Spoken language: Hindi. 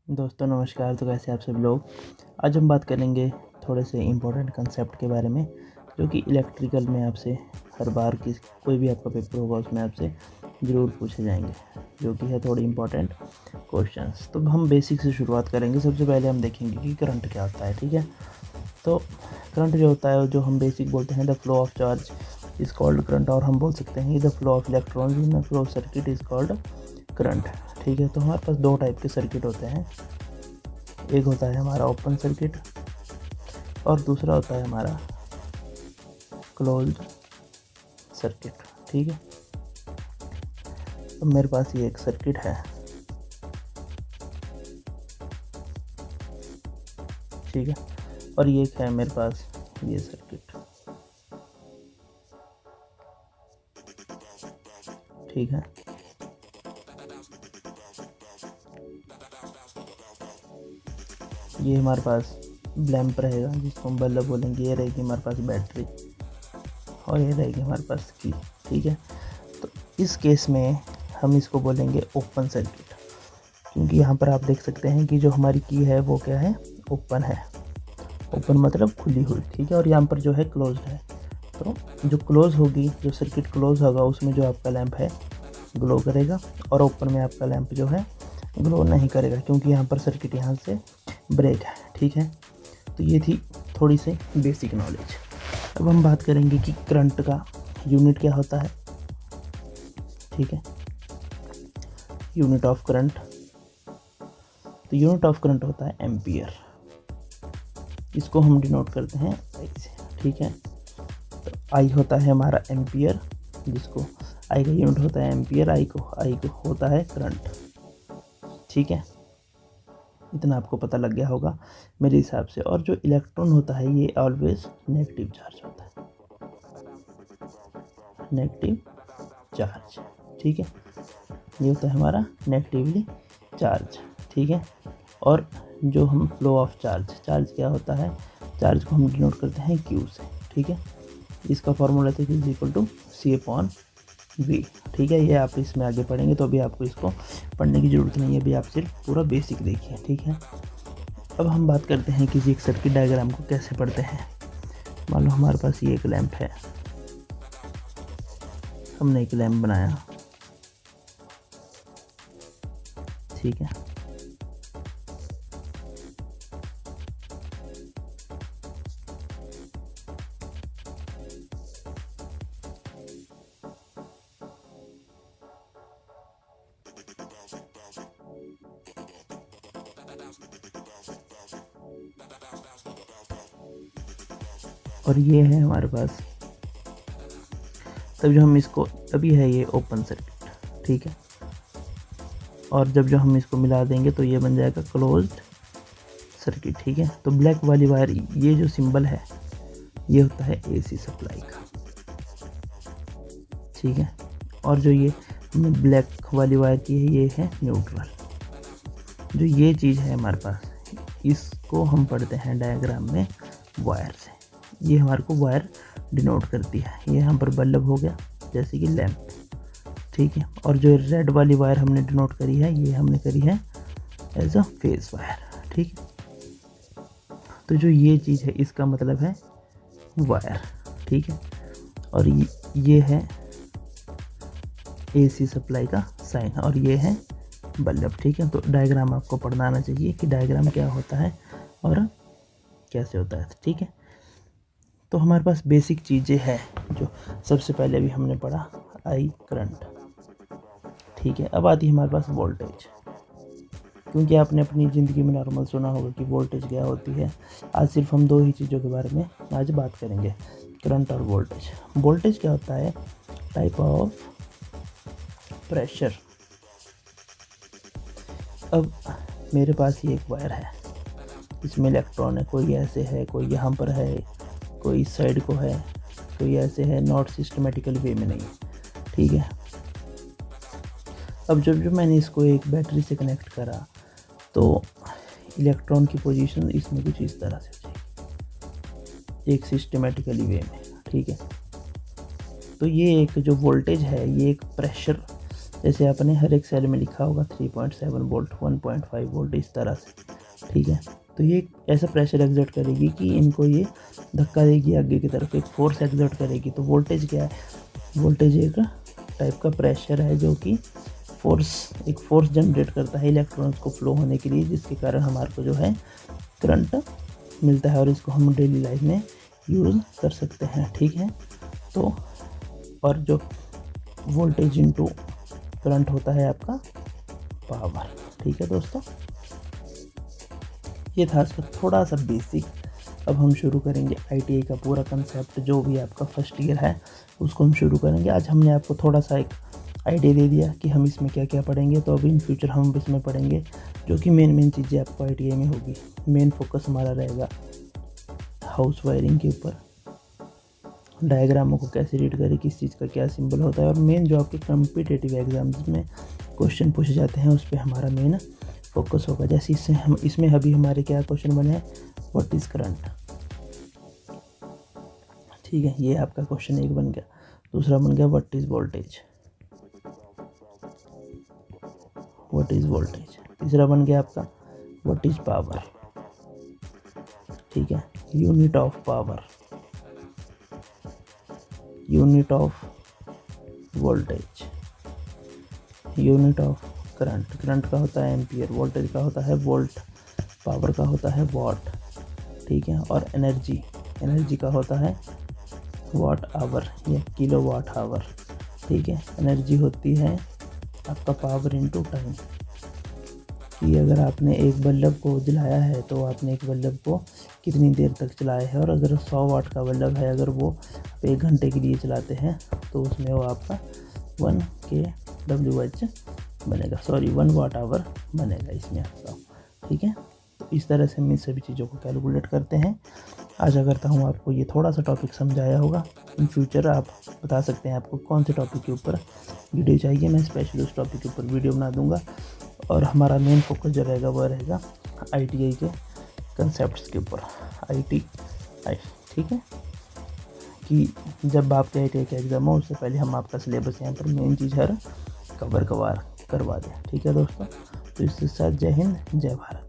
दोस्तों नमस्कार। तो कैसे आप सब लोग। आज हम बात करेंगे थोड़े से इम्पोर्टेंट कंसेप्ट के बारे में जो कि इलेक्ट्रिकल में आपसे हर बार की कोई भी आपका पेपर होगा उसमें आपसे ज़रूर पूछे जाएंगे, जो कि है थोड़े इम्पोर्टेंट क्वेश्चंस। तो हम बेसिक से शुरुआत करेंगे। सबसे पहले हम देखेंगे कि करंट क्या होता है। ठीक है, तो करंट जो होता है, जो हम बेसिक बोलते हैं, the flow of charge is called current, और हम बोल सकते हैं the flow of electrons in the flow circuit is called current. ठीक है, तो हमारे पास दो टाइप के सर्किट होते हैं। एक होता है हमारा ओपन सर्किट और दूसरा होता है हमारा क्लोज्ड सर्किट। ठीक है, तो मेरे पास ये एक सर्किट है। ठीक है, और ये है मेरे पास ये सर्किट। ठीक है, ये हमारे पास लैंप रहेगा जिसको हम बल्ब बोलेंगे। ये रहेगी हमारे पास बैटरी और ये रहेगी हमारे पास की। ठीक है, तो इस केस में हम इसको बोलेंगे ओपन सर्किट, क्योंकि यहाँ पर आप देख सकते हैं कि जो हमारी की है वो क्या है, ओपन है। ओपन मतलब खुली हुई। ठीक है, और यहाँ पर जो है क्लोज्ड है। तो जो क्लोज होगी, जो सर्किट क्लोज होगा उसमें जो आपका लैंप है ग्लो करेगा, और ओपन में आपका लैंप जो है ग्लो नहीं करेगा, क्योंकि यहाँ पर सर्किट यहाँ से ब्रेक है। ठीक है, तो ये थी थोड़ी सी बेसिक नॉलेज। अब हम बात करेंगे कि करंट का यूनिट क्या होता है। ठीक है, यूनिट ऑफ करंट, तो यूनिट ऑफ करंट होता है एम्पियर। इसको हम डिनोट करते हैं आई से। ठीक है, तो आई होता है हमारा एम्पियर, जिसको आई का यूनिट होता है एम्पियर। आई को होता है करंट। ठीक है, इतना आपको पता लग गया होगा मेरे हिसाब से। और जो इलेक्ट्रॉन होता है ये ऑलवेज नेगेटिव चार्ज होता है, नेगेटिव चार्ज। ठीक है, ये होता है हमारा नेगेटिवली चार्ज। ठीक है, और जो हम फ्लो ऑफ चार्ज, चार्ज क्या होता है, चार्ज को हम डिनोट करते हैं क्यू से। ठीक है, इसका फॉर्मूला है इज इक्वल टू C/V। ठीक है, ये आप इसमें आगे पढ़ेंगे तो अभी आपको इसको पढ़ने की ज़रूरत नहीं है, अभी आप सिर्फ पूरा बेसिक देखिए। ठीक है, अब हम बात करते हैं किसी एक सर्किट डायग्राम को कैसे पढ़ते हैं। मान लो हमारे पास ये एक लैंप है, हमने एक लैंप बनाया। ठीक है, और ये है हमारे पास, तब जो हम इसको, अभी है ये ओपन सर्किट। ठीक है, और जब जो हम इसको मिला देंगे तो ये बन जाएगा क्लोज्ड सर्किट। ठीक है, तो ब्लैक वाली वायर, ये जो सिंबल है ये होता है AC सप्लाई का। ठीक है, और जो ये हमने ब्लैक वाली वायर की है ये है न्यूट्रल। जो ये चीज़ है हमारे पास, इसको हम पढ़ते हैं डायग्राम में वायर से। ये हमारे को वायर डिनोट करती है। ये यहाँ पर बल्ब हो गया जैसे कि लैंप। ठीक है, और जो रेड वाली वायर हमने डिनोट करी है ये हमने करी है एज अ फेज वायर। ठीक है, तो जो ये चीज़ है इसका मतलब है वायर। ठीक है, और ये है AC सप्लाई का साइन, और ये है बल्ब। ठीक है, तो डायग्राम आपको पढ़ना आना चाहिए कि डायग्राम क्या होता है और कैसे होता है। ठीक है, तो हमारे पास बेसिक चीज़ें हैं जो सबसे पहले अभी हमने पढ़ा, आई करंट। ठीक है, अब आती है हमारे पास वोल्टेज, क्योंकि आपने अपनी ज़िंदगी में नॉर्मल सुना होगा कि वोल्टेज क्या होती है। आज सिर्फ हम दो ही चीज़ों के बारे में आज बात करेंगे, करंट और वोल्टेज। वोल्टेज क्या होता है, टाइप ऑफ प्रेशर। अब मेरे पास ये एक वायर है, इसमें इलेक्ट्रॉन है, कोई ऐसे है, कोई यहाँ पर है, कोई इस साइड को है, कोई ऐसे है, नॉट सिस्टमेटिकल वे में नहीं। ठीक है, अब जब मैंने इसको एक बैटरी से कनेक्ट करा तो इलेक्ट्रॉन की पोजीशन इसमें कुछ इस तरह से हो जाएगी, एक सिस्टमेटिकली वे में। ठीक है, तो ये एक जो वोल्टेज है ये एक प्रेशर जैसे आपने हर एक सेल में लिखा होगा 3.7 वोल्ट, 1.5 वोल्ट, इस तरह से, ठीक है। तो ये ऐसा प्रेशर एग्जर्ट करेगी कि इनको ये धक्का देगी आगे की तरफ, एक फोर्स एग्जर्ट करेगी। तो वोल्टेज क्या है? वोल्टेज एक टाइप का प्रेशर है जो कि एक फोर्स जनरेट करता है इलेक्ट्रॉन्स को फ्लो होने के लिए, जिसके कारण हमारे को जो है करंट मिलता है और इसको हम डेली लाइफ में यूज़ कर सकते हैं, ठीक है। तो और जो वोल्टेज इनटू करंट होता है आपका पावर, ठीक है दोस्तों। ये था इसका थोड़ा सा बेसिक। अब हम शुरू करेंगे ITI का पूरा कंसेप्ट, जो भी आपका फर्स्ट ईयर है उसको हम शुरू करेंगे। आज हमने आपको थोड़ा सा एक आइडिया दे दिया कि हम इसमें क्या क्या पढ़ेंगे, तो अब इन फ्यूचर हम इसमें पढ़ेंगे जो कि मेन चीज़ें आपको ITI में होगी। मेन फोकस हमारा रहेगा हाउस वायरिंग के ऊपर, डायग्रामों को कैसे रीड करें, किस चीज़ का क्या सिंबल होता है, और मेन जो आपके कॉम्पिटिटिव एग्जाम्स में क्वेश्चन पूछे जाते हैं उस पर हमारा मेन फोकस होगा। जैसे इसमें अभी हमारे क्या क्वेश्चन बने हैं, व्हाट इज़ करंट, ठीक है, ये आपका क्वेश्चन एक बन गया। दूसरा बन गया what is voltage, what is voltage. तीसरा बन गया आपका व्हाट इज़ पावर, ठीक है, unit of power, unit of voltage, unit of current. Current का होता है एम्पियर, वोल्टेज का होता है वोल्ट, पावर का होता है वॉट, ठीक है। और एनर्जी, एनर्जी का होता है वाट आवर या किलो वाट आवर, ठीक है। एनर्जी होती है आपका पावर इनटू टाइम, कि अगर आपने एक बल्ब को जलाया है तो आपने एक बल्ब को कितनी देर तक चलाया है, और अगर 100 वाट का बल्ब है, अगर वो आप 1 घंटे के लिए चलाते हैं तो उसमें वो आपका 1 kWh बनेगा, 1 वाट आवर बनेगा इसमें आपका, ठीक है। तो इस तरह से हम इन सभी चीज़ों को कैलकुलेट करते हैं। आशा करता हूँ आपको ये थोड़ा सा टॉपिक समझाया होगा। इन फ्यूचर आप बता सकते हैं आपको कौन से टॉपिक के ऊपर वीडियो चाहिए, मैं स्पेशली उस टॉपिक के ऊपर वीडियो बना दूंगा। और हमारा मेन फोकस जो रहेगा वह रहेगा ITI के कंसेप्ट्स के ऊपर, ITI, ठीक है, कि जब आपके ITI का एग्ज़ाम हो उससे पहले हम आपका सिलेबस यहाँ पर मेन चीज़ हर कवर करवा दें, ठीक है दोस्तों। तो इसके साथ जय हिंद, जय भारत।